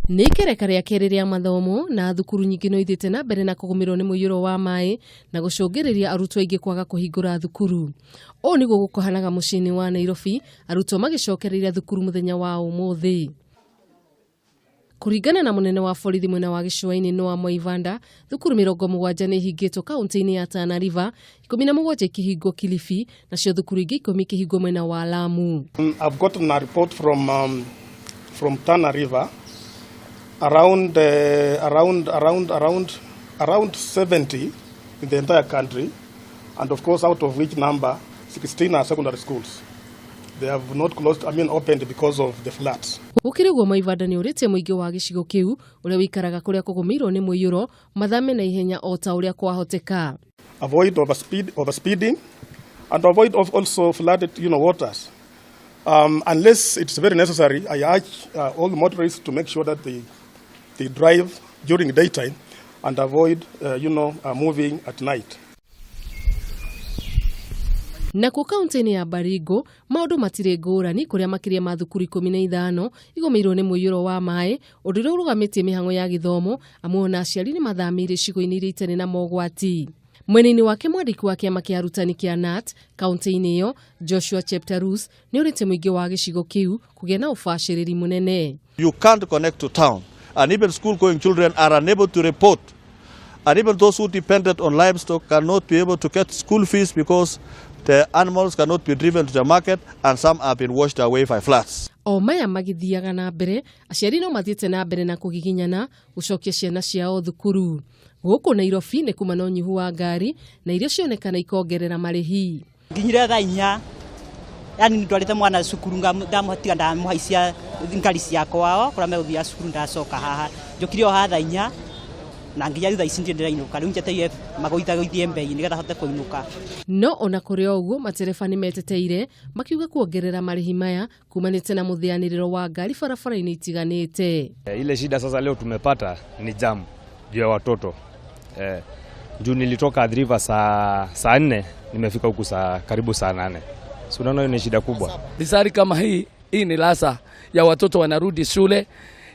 Nĩ ikereka rĩa keri rĩa mathomo na thukuru nyingi no ithite na mbere na kugumirwo nĩ muiyuro wa maai na gucokereria arutwo aingĩ kwaga kuhingura thukuru. O niguo gukohanaga muciĩ-inĩ wa Nairobi, arutwo magicokereria thukuru muthenya wa umuthi. Kuringana na munene wa borithi mwena wa gĩcũa-inĩ no Moivanda, thukuru 70 nĩ ihingĩtwo kaunti-inĩ ya Tana River, 17 ikihinguo Kilifi, nacio thukuru ingĩ 10 ikihinguo mwena wa Lamu. I've gotten a report from Tana River. Around 70 in the entire country, and of course out of which number 16 are secondary schools. They have not closed, opened because of the floods. Gukiriguo Moivanda nĩ ũrĩtie mũingĩ wa gĩcigo kĩu ũrĩa wĩikaraga kũrĩa kugumirwo nĩ muiyuro mathame na ihenya o ta ũrĩa kwahoteka. Avoid overspeeding and avoid also flooded waters. Unless it's very necessary, I urge all the motorists to make sure that they drive during daytime and avoid moving at night. Na ku kaunti-inĩ ya Baringo, maũndũ matirĩ ngũrani kũrĩa makiria ma thukuru 15 igomeirwo nĩ muiyuro wa maai, ũndũ ũrĩa ũrũgamĩtie mĩhang'o ya gĩthomo, amwe ona aciari nĩ mathamĩire icigo-inĩ iria itarĩ na mogwati. Mwena-inĩ wake mwandĩki wa kĩama kĩa arutani kĩa NAT kaunti-inĩ ĩyo, Joshua Cheptarus, nĩ ũrĩtie mũingĩ wa gĩcigo kĩu kũgĩa na ũbacĩrĩri mũnene. You can't connect to town, and even school-going children are unable to report. And even those who depended on livestock cannot be able to get school fees because the animals cannot be driven to the market, and some have been washed away by floods. O maya magithiaga na mbere, aciari no mathiĩte na mbere na kugiginyana gucokia ciana ciao thukuru. Gũkũ Nairobi nĩ kuma na ũnyihu wa ngari na irio cionekana ikongerera marĩhi. Nginyire thaa 4, yani nitwarite mwana cukuru ngamuhatia ndamuhaicia ngari cia kwao kũrĩa megũthia cukuru ndacoka haha. Njokire o haha thaa 4 na nginya thaa ici ndĩrainuka rĩu njeteire magoithagithie mbei nĩgetha hote kũinuka. No ona kũrĩ ũguo matereba nĩ meteteire makiuga kuongerera marĩhi maya kumanĩte na mũthĩanĩrĩro wa ngari barabara-inĩ itiganĩte. Ile shida sasa leo tumepata ni jam juu ya watoto. Juu nilitoka Athi River saa 4 nimefika huku karibu saa 8. So unaona hiyo ni shida kubwa. Disari kama hii ni lasa ya watoto wanarudi shule.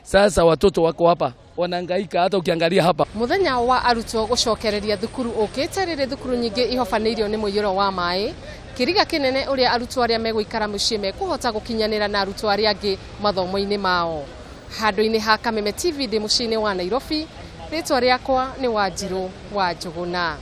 Sasa watoto wako hapa wanahangaika, hata ukiangalia hapa. Muthenya wa arutwo gucokereria thukuru ukite rĩrĩ thukuru nyingi ihobanĩirio nĩ muiyuro wa maai. Kiriga kinene ũrĩa arutwo arĩa megũikara mũciĩ mekũhota gukinyanira na arutwo arĩa angĩ mathomo-inĩ mao. Handũ-inĩ ha Kameme TV ndĩ mũciĩ-inĩ wa Nairobi, rĩtwa rĩakwa nĩ Wanjirũ wa Njũgũna.